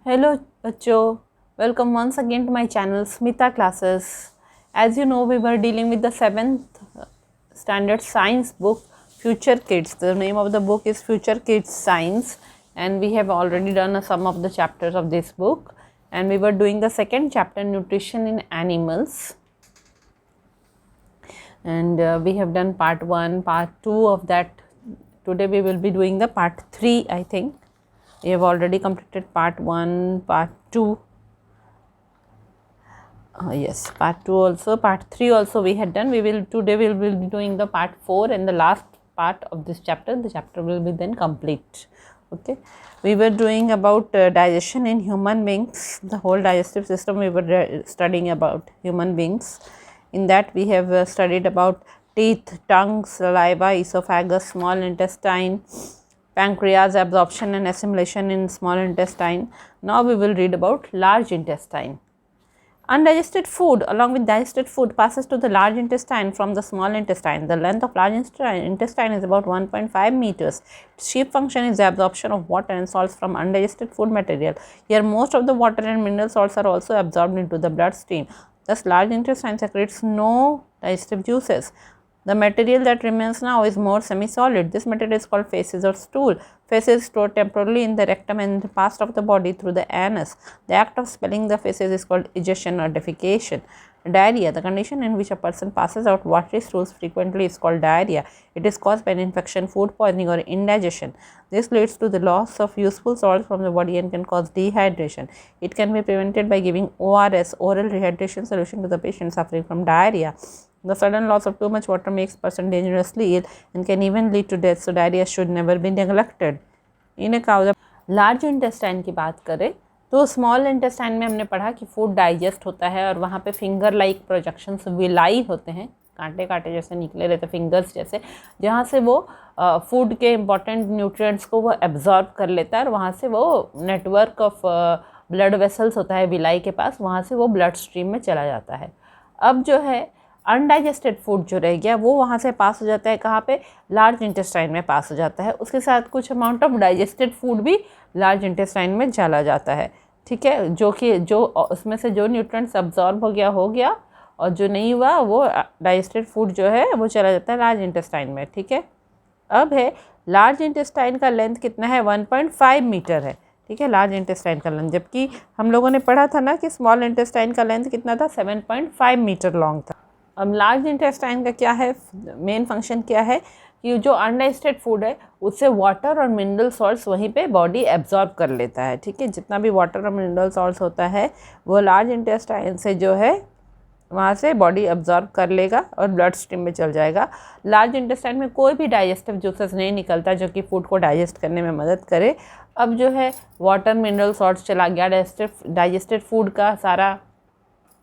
Hello, Acho. Welcome once again to my channel Smita Classes. As you know, we were dealing with the 7th standard science book Future Kids. The name of the book is Future Kids Science, and we have already done some of the chapters of this book, and we were doing the second chapter, Nutrition in Animals, and we have done part 1, part 2 of that. Today we will be doing the part 3, I think. We have already completed part 1, part 2. Yes, part 2 also, part 3 also we had done. Today we will be doing the part 4 and the last part of this chapter. The chapter will be then complete. Okay, we were doing about digestion in human beings, the whole digestive system. We were studying about human beings. In that we have studied about teeth, tongue, saliva, esophagus, small intestine, pancreas, absorption and assimilation in small intestine. Now we will read about large intestine. Undigested food along with digested food passes to the large intestine from the small intestine. The length of large intestine is about 1.5 meters. Its chief function is the absorption of water and salts from undigested food material. Here most of the water and mineral salts are also absorbed into the bloodstream. Thus large intestine secretes no digestive juices. The material that remains now is more semi-solid. This material is called feces or stool. Feces stored temporarily in the rectum and the past of the body through the anus. The act of expelling the feces is called egestion or defecation. Diarrhea, the condition in which a person passes out watery stools frequently, is called diarrhea. It is caused by an infection, food poisoning or indigestion. This leads to the loss of useful salts from the body and can cause dehydration. It can be prevented by giving ORS, oral rehydration solution, to the patient suffering from diarrhea. The sudden loss of too much water makes person dangerously ill and can even lead to death. So diarrhea should never be neglected. इन्हें कहा होता है large intestine की बात करें तो small intestine में हमने पढ़ा कि फूड डाइजेस्ट होता है और वहाँ पे फिंगर लाइक प्रोजेक्शंस विलाई होते हैं, कांटे कांटे जैसे निकले रहते फिंगर्स जैसे, जहाँ से वो फूड के इम्पॉर्टेंट न्यूट्रिएंट्स को वो एब्जॉर्ब कर लेता है और वहाँ से वो नेटवर्क ऑफ ब्लड वेसल्स होता है विलाई के पास, वहाँ से वो ब्लड स्ट्रीम में चला जाता है. अब जो है अनडाइजेस्टेड फूड जो रह गया वो वहाँ से पास हो जाता है, कहाँ पे, लार्ज इंटेस्टाइन में पास हो जाता है. उसके साथ कुछ अमाउंट ऑफ डाइजेस्टेड फूड भी लार्ज इंटेस्टाइन में चला जाता है. ठीक है, जो उसमें से जो न्यूट्रिएंट्स अब्जॉर्ब हो गया और जो नहीं हुआ वो डाइजेस्टेड फूड जो है वो चला जाता है लार्ज इंटेस्टाइन में. ठीक है, अब है लार्ज इंटेस्टाइन का लेंथ कितना है, 1.5 मीटर है. ठीक है, लार्ज इंटेस्टाइन का लेंथ, जबकि हम लोगों ने पढ़ा था ना कि स्मॉल इंटेस्टाइन का लेंथ कितना था, 7.5 मीटर लॉन्ग था. अब लार्ज इंटेस्टाइन का क्या है, मेन फंक्शन क्या है कि जो अनडाइजेस्टेड फूड है उससे वाटर और मिनरल सॉल्ट्स वहीं पे बॉडी एब्जॉर्ब कर लेता है. ठीक है, जितना भी वाटर और मिनरल सॉल्ट्स होता है वो लार्ज इंटेस्टाइन से जो है वहाँ से बॉडी एब्जॉर्ब कर लेगा और ब्लड स्ट्रीम में चल जाएगा. लार्ज इंटेस्टाइन में कोई भी डाइजेस्टिव जूसेस नहीं निकलता जो कि फूड को डाइजेस्ट करने में मदद करे. अब जो है वाटर मिनरल सॉल्ट्स चला गया, डाइजेस्टेड फूड का सारा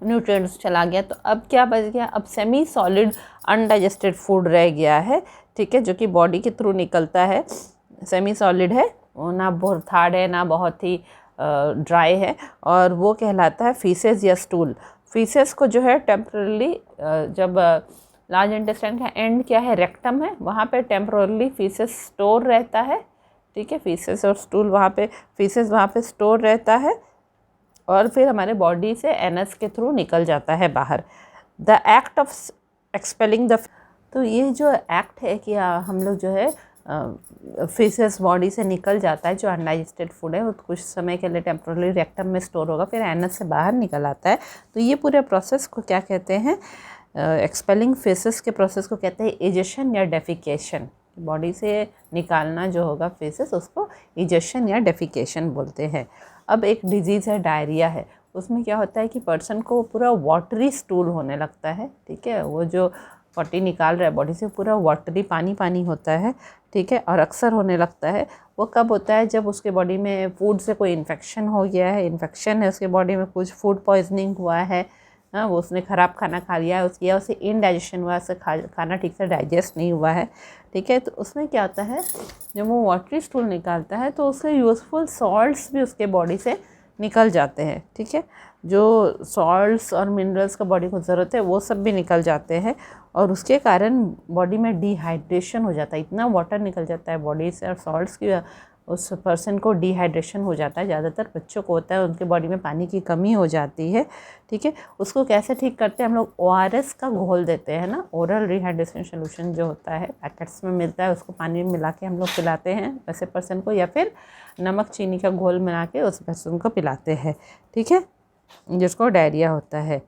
न्यूट्रिएंट्स चला गया, तो अब क्या बच गया, अब सेमी सॉलिड अनडाइजेस्टेड फूड रह गया है. ठीक है, जो कि बॉडी के थ्रू निकलता है, सेमी सॉलिड है, ना बहुत हार्ड है ना बहुत ही ड्राई है, और वो कहलाता है फीसेस या स्टूल. फीसेस को जो है टेम्परली, जब लार्ज इंटेस्टाइन का एंड क्या है, रेक्टम है, वहाँ पे टेम्परली फीसेस स्टोर रहता है. ठीक है, फीसेस और स्टूल वहाँ पे, फीसेस वहाँ पे स्टोर रहता है और फिर हमारे बॉडी से एनस के थ्रू निकल जाता है बाहर. The act of expelling the, तो ये जो एक्ट है कि हम लोग जो है फीसेस बॉडी से निकल जाता है, जो अनडाइजेस्टेड फूड है वो कुछ समय के लिए टेम्पररी रेक्टम में स्टोर होगा, फिर एनस से बाहर निकल आता है. तो ये पूरे प्रोसेस को क्या कहते हैं, एक्सपेलिंग फीसेस के प्रोसेस को कहते हैं इजेशन या डेफिकेशन. बॉडी से निकालना जो होगा फीसेस, उसको इजेशन या डेफिकेशन बोलते हैं. अब एक डिजीज़ है डायरिया है, उसमें क्या होता है कि पर्सन को पूरा वाटरी स्टूल होने लगता है. ठीक है, वो जो पॉटी निकाल रहा है बॉडी से पूरा वाटरी पानी पानी होता है. ठीक है, और अक्सर होने लगता है. वो कब होता है, जब उसके बॉडी में फूड से कोई इन्फेक्शन हो गया है, इन्फेक्शन है उसके बॉडी में, कुछ फूड पॉइजनिंग हुआ है, हाँ, वो उसने ख़राब खाना खा लिया है, या उसे इनडाइजेशन हुआ, उससे खाना ठीक से डाइजेस्ट नहीं हुआ है. ठीक है, तो उसमें क्या होता है, जब वो वाटरी स्टूल निकालता है तो उसके यूज़फुल सॉल्ट्स भी उसके बॉडी से निकल जाते हैं. ठीक है, जो सॉल्ट्स और मिनरल्स का बॉडी को ज़रूरत है वो सब भी निकल जाते हैं और उसके कारण बॉडी में डिहाइड्रेशन हो जाता है. इतना वाटर निकल जाता है बॉडी से और सॉल्ट्स की उस पर्सन को डिहाइड्रेशन हो जाता है, ज़्यादातर बच्चों को होता है, उनके बॉडी में पानी की कमी हो जाती है, ठीक है। उसको कैसे ठीक करते हैं हम लोग, ORS का घोल देते हैं ना, ओरल रिहाइड्रेशन सोल्यूशन जो होता है पैकेट्स में मिलता है, उसको पानी में मिला के हम लोग पिलाते हैं वैसे पर्सन को, या फिर नमक चीनी का घोल मिला के उस पर्सन को पिलाते हैं, ठीक है, जिसको डायरिया होता है।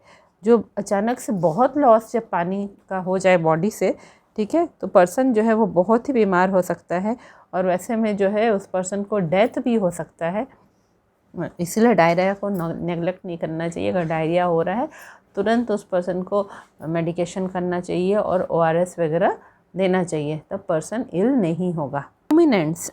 जो अचानक से बहुत लॉस जब पानी का हो जाए बॉडी से, ठीक है, तो पर्सन जो है वो बहुत ही बीमार हो सकता है, और वैसे में जो है उस पर्सन को डेथ भी हो सकता है। इसलिए डायरिया को नेगलेक्ट नहीं करना चाहिए। अगर डायरिया हो रहा है तुरंत उस पर्सन को मेडिकेशन करना चाहिए और ORS वगैरह देना चाहिए, तब पर्सन इल नहीं होगा। Ruminants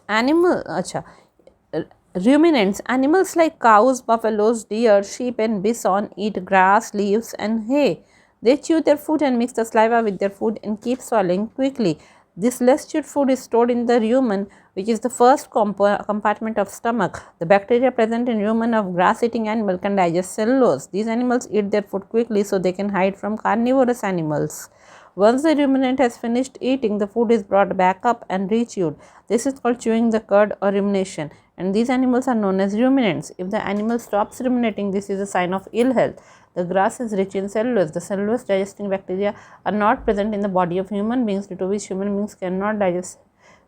Ruminants, animals like cows, buffaloes, deer, sheep and bison eat grass, leaves and hay. They chew their food and mix the saliva with their food and keep swallowing quickly. This less chewed food is stored in the rumen, which is the first compartment of stomach. The bacteria present in rumen of grass-eating animal can digest cellulose. These animals eat their food quickly so they can hide from carnivorous animals. Once the ruminant has finished eating, the food is brought back up and rechewed. This is called chewing the cud or rumination, and these animals are known as ruminants. If the animal stops ruminating, this is a sign of ill health. The grass is rich in cellulose. The cellulose digesting bacteria are not present in the body of human beings, due to which human beings cannot digest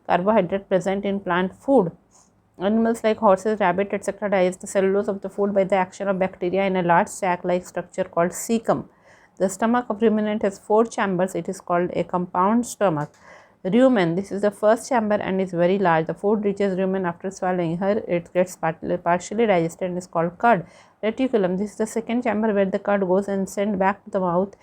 carbohydrate present in plant food. Animals like horses, rabbit, etc. digest the cellulose of the food by the action of bacteria in a large sac-like structure called cecum. The stomach of ruminant has 4 chambers. It is called a compound stomach. Rumen, this is the first chamber and is very large. The food reaches rumen after swallowing. Here it gets partially digested and is called cud. Reticulum, this is the second chamber where the cud goes and sent back to the mouth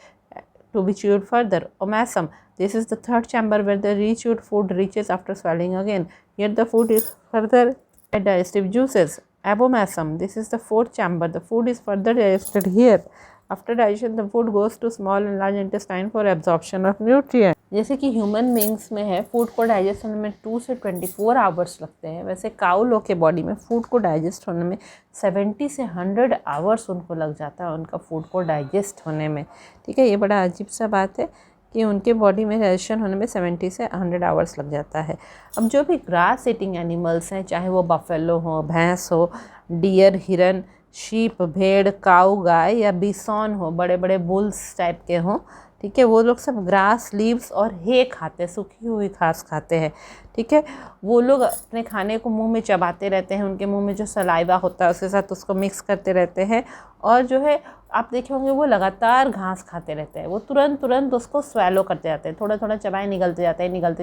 to be chewed further. Omasum, this is the third chamber where the rechewed food reaches after swallowing again. Here the food is further digestive juices. Abomasum, this is the fourth chamber. The food is further digested here. After digestion, the food goes to small and large intestine for absorption of nutrients. जैसे कि human beings में है food को digest होने में 2 से 24 hours लगते हैं, वैसे काऊ लोग के बॉडी में फूड को डाइजेस्ट होने में 70 से 100 आवर्स उनको लग जाता है उनका फूड को डाइजेस्ट होने में, ठीक है। ये बड़ा अजीब सा बात है कि उनके बॉडी में डाइजेशन होने में 70 से 100 आवर्स लग जाता है। अब जो भी ग्रास ईटिंग एनिमल्स हैं, चाहे वो बफेलो हो, भैंस हो, डियर, हिरन, शीप, भेड़, काऊ, गाय या बिसॉन हो, बड़े बड़े बुल्स टाइप के हों, ठीक है, वो लोग सब ग्रास, लीव्स और हे खाते हैं, सूखी हुई घास खाते हैं, ठीक है। वो लोग अपने खाने को मुंह में चबाते रहते हैं, उनके मुंह में जो सलाइवा होता है उसके साथ उसको मिक्स करते रहते हैं, और जो है आप देखे होंगे वो लगातार घास खाते रहते हैं, वो तुरंत उसको स्वेलो करते जाते हैं, थोड़ा थोड़ा चबाए निगलते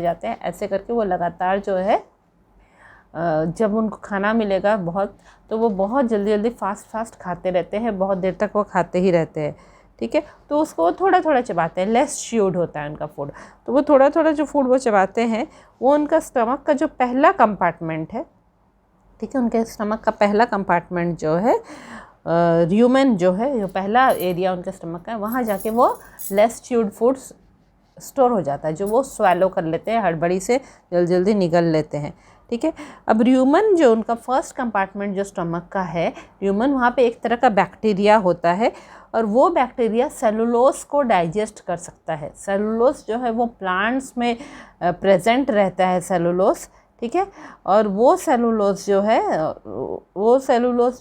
जाते हैं, ऐसे करके वो लगातार जो है जब उनको खाना मिलेगा बहुत, तो वो बहुत जल्दी फास्ट खाते रहते हैं, बहुत देर तक वो खाते ही रहते हैं, ठीक है। तो उसको थोड़ा थोड़ा चबाते हैं, लेस च्यूड होता है उनका फूड, तो वो थोड़ा थोड़ा जो फूड वो चबाते हैं वो उनका स्टमक का जो पहला कंपार्टमेंट है, ठीक है, उनके स्टमक का पहला कंपार्टमेंट जो है र्यूमेन जो है, जो पहला एरिया उनके स्टमक का है, वहाँ जाके वो लेस च्यूड फूड स्टोर हो जाता है, जो वो स्वेलो कर लेते हैं, हड़बड़ी से जल्दी निगल लेते हैं, ठीक है। अब र्यूमन जो उनका फर्स्ट कंपार्टमेंट जो स्टमक का है, र्यूमन, वहाँ पे एक तरह का बैक्टीरिया होता है, और वो बैक्टीरिया सेलुलोज को डाइजेस्ट कर सकता है। सेलुलोज जो है वो प्लांट्स में प्रेजेंट रहता है सेलुलोज, ठीक है, और वो सेलुलोज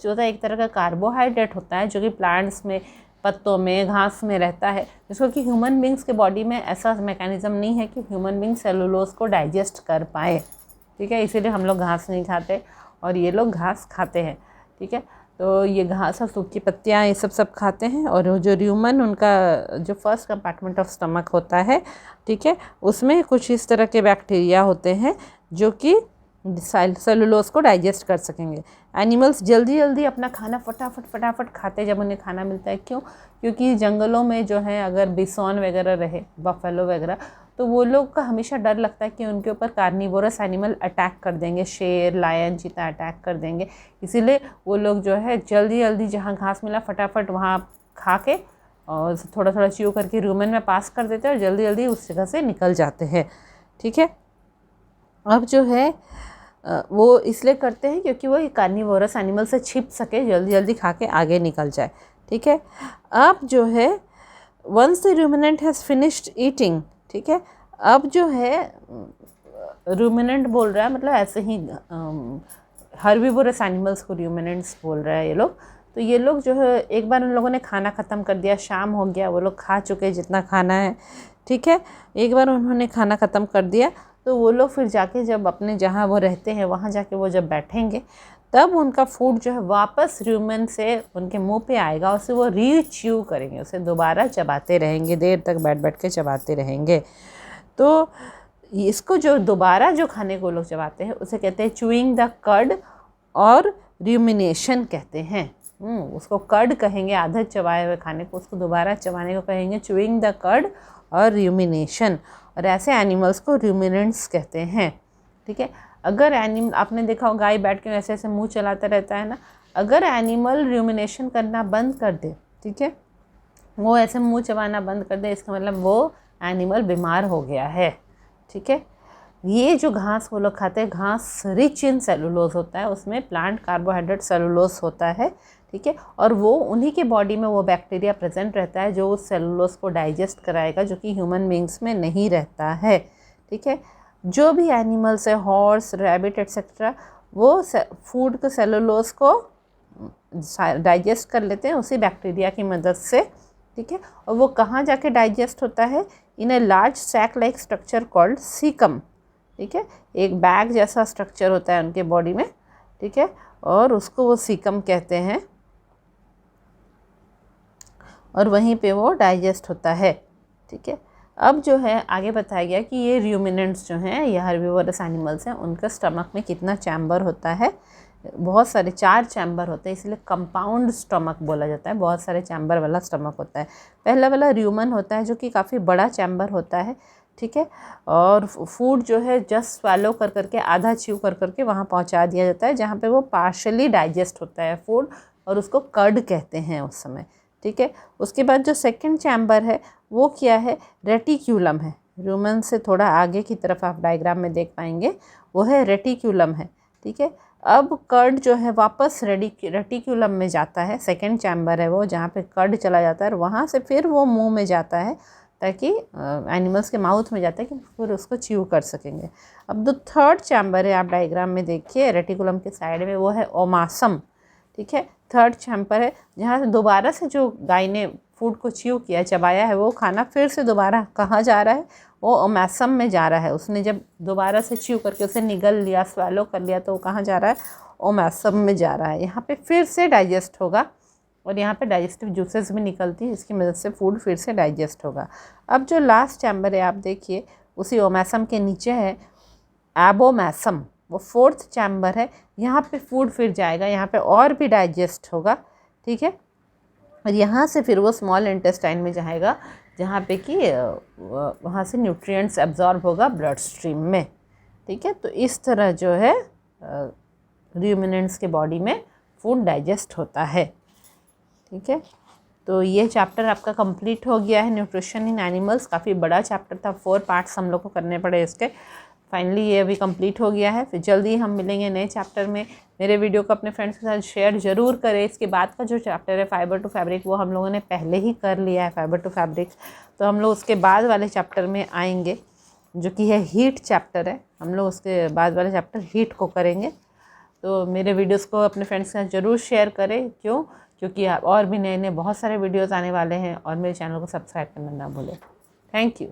जो है एक तरह का कार्बोहाइड्रेट होता है जो कि प्लांट्स में, पत्तों में, घास में रहता है, जिसको कि ह्यूमन बींग्स के बॉडी में ऐसा मैकेनिज्म नहीं है कि ह्यूमन बींग सेलुलोज को डाइजेस्ट कर पाए, ठीक है, इसीलिए हम लोग घास नहीं खाते और ये लोग घास खाते हैं, ठीक है। तो ये घास और सूखी पत्तियाँ ये सब खाते हैं, और जो र्यूमन उनका जो फर्स्ट कंपार्टमेंट ऑफ स्टमक होता है, ठीक है, उसमें कुछ इस तरह के बैक्टीरिया होते हैं जो कि सेलुलोज को डाइजेस्ट कर सकेंगे। एनिमल्स जल्दी अपना खाना फटाफट खाते जब उन्हें खाना मिलता है, क्यों? क्योंकि जंगलों में जो है अगर बिसॉन वगैरह रहे, बफेलो वगैरह, तो वो लोग का हमेशा डर लगता है कि उनके ऊपर कार्निवोरस एनिमल अटैक कर देंगे, शेर, लायन, चीता अटैक कर देंगे, इसीलिए वो लोग जो है जल्दी जहाँ घास मिला फटाफट वहाँ खा के और थोड़ा च्यू करके र्यूमेन में पास कर देते हैं और जल्दी उस जगह से निकल जाते हैं, ठीक है। अब जो है वो इसलिए करते हैं क्योंकि वो कार्निवोरस एनिमल से छिप सके, जल्दी खा के आगे निकल जाए, ठीक है। अब जो है once the ruminant has finished eating, ठीक है, अब जो है रूमिनेंट बोल रहा है, मतलब ऐसे ही हर्बीवोरस एनिमल्स को रूमिनेंट्स बोल रहा है ये लोग। तो ये लोग जो है एक बार उन लोगों ने खाना ख़त्म कर दिया, शाम हो गया, वो लोग खा चुके जितना खाना है, ठीक है। एक बार उन्होंने खाना ख़त्म कर दिया तो वो लोग फिर जाके जब अपने जहाँ वो रहते हैं वहाँ जाके वो जब बैठेंगे तब उनका फूड जो है वापस ह्यूमन से उनके मुंह पे आएगा, उसे वो रीच्यू करेंगे, उसे दोबारा चबाते रहेंगे, देर तक बैठ बैठ के चबाते रहेंगे। तो इसको जो दोबारा जो खाने को लोग चबाते हैं उसे कहते हैं च्यूइंग द कर्ड और रूमिनेशन कहते हैं। उसको कर्ड कहेंगे, आधा चबाए हुए खाने को, उसको दोबारा चबाने को कहेंगे च्यूइंग द कर्ड और रूमिनेशन। और ऐसे एनिमल्स को रूमिनेंट्स कहते हैं, ठीक है। अगर एनिमल, आपने देखा हो गाय बैठ के ऐसे ऐसे मुंह चलाता रहता है ना, अगर एनिमल रूमिनेशन करना बंद कर दे, ठीक है, वो ऐसे मुंह चबाना बंद कर दे, इसका मतलब वो एनिमल बीमार हो गया है, ठीक है। ये जो घास वो लोग खाते हैं, घास रिच इन सेलुलोज होता है, उसमें प्लांट कार्बोहाइड्रेट सेलुलोज होता है, ठीक है। और वो उन्हीं के बॉडी में वो बैक्टीरिया प्रेजेंट रहता है जो उस सेलुलोज को डाइजेस्ट कराएगा, जो कि ह्यूमन बींग्स में नहीं रहता है, ठीक है। जो भी एनिमल्स है, हॉर्स, रैबिट एक्सेट्रा, वो फूड के सेलुलोज को डाइजेस्ट कर लेते हैं उसी बैक्टीरिया की मदद से, ठीक है। और वो कहाँ जाके डाइजेस्ट होता है? In a large sac like structure called caecum, ठीक है। एक बैग जैसा स्ट्रक्चर होता है उनके बॉडी में, ठीक है, और उसको वो सीकम कहते हैं, और वहीं पे वो डाइजेस्ट होता है, ठीक है। अब जो है आगे बताया गया कि ये रूमिनेंट्स जो हैं, ये हर्बीवोरस एनिमल्स हैं, उनका स्टमक में कितना चैम्बर होता है? बहुत सारे 4 चैम्बर होते हैं, इसलिए कंपाउंड स्टमक बोला जाता है, बहुत सारे चैम्बर वाला स्टमक होता है। पहला वाला र्यूमन होता है जो कि काफ़ी बड़ा चैम्बर होता है, ठीक है। और फूड जो है जस्ट स्वैलो कर करके, आधा च्यू कर करके वहाँ पहुँचा दिया जाता है, जहाँ पे वो पार्शली डाइजेस्ट होता है फूड, और उसको कर्ड कहते हैं उस समय, ठीक है। उसके बाद जो सेकंड चैम्बर है वो क्या है? रेटिक्यूलम है। र्यूमन से थोड़ा आगे की तरफ आप डायग्राम में देख पाएंगे, वो है रेटिक्यूलम है, ठीक है। अब कर्ड जो है वापस रेटिक्यूलम में जाता है, सेकंड चैम्बर है वो, जहाँ पे कर्ड चला जाता है, और वहाँ से फिर वो मुंह में जाता है, ताकि एनिमल्स के माउथ में जाता है कि फिर उसको च्यू कर सकेंगे। अब जो थर्ड चैम्बर है, आप डायग्राम में देखिए रेटिकुलम के साइड में, वो है ओमासम, ठीक है। थर्ड चैम्बर है जहाँ से दोबारा से जो गाय ने फूड को च्यू किया, चबाया है, वो खाना फिर से दोबारा कहाँ जा रहा है? वो ओमासम में जा रहा है। उसने जब दोबारा से च्यू करके उसे निगल लिया, स्वैलो कर लिया, तो वो कहाँ जा रहा है? ओमासम में जा रहा है। यहाँ पे फिर से डाइजेस्ट होगा, और यहाँ पे डाइजेस्टिव जूसेस भी निकलती है, इसकी मदद से फूड फिर से डाइजेस्ट होगा। अब जो लास्ट चैम्बर है आप देखिए, उसी ओमासम के नीचे है एबोमासम, वो फोर्थ चैम्बर है। यहाँ पे फूड फिर जाएगा, यहाँ पे और भी डाइजेस्ट होगा, ठीक है। और यहाँ से फिर वो स्मॉल इंटेस्टाइन में जाएगा, जहाँ पे कि वहाँ से न्यूट्रिएंट्स एब्जॉर्ब होगा ब्लड स्ट्रीम में, ठीक है। तो इस तरह जो है र्यूमिनेंट्स के बॉडी में फूड डाइजेस्ट होता है, ठीक है। तो ये चैप्टर आपका कंप्लीट हो गया है, न्यूट्रिशन इन एनिमल्स। काफ़ी बड़ा चैप्टर था, 4 पार्ट्स हम लोग को करने पड़े इसके। फाइनली ये अभी कंप्लीट हो गया है। फिर जल्दी हम मिलेंगे नए चैप्टर में। मेरे वीडियो को अपने फ्रेंड्स के साथ शेयर ज़रूर करें। इसके बाद का जो चैप्टर है फाइबर टू फैब्रिक, वो हम लोगों ने पहले ही कर लिया है, फाइबर टू फैब्रिक। तो हम लोग उसके बाद वाले चैप्टर में आएंगे, जो कि है हीट चैप्टर है। हम लोग उसके बाद वाले चैप्टर हीट को करेंगे। तो मेरे वीडियोस को अपने फ्रेंड्स के साथ ज़रूर शेयर करें। क्योंकि और भी नए नए बहुत सारे वीडियोस आने वाले हैं, और मेरे चैनल को सब्सक्राइब करना ना भूलें। Thank you.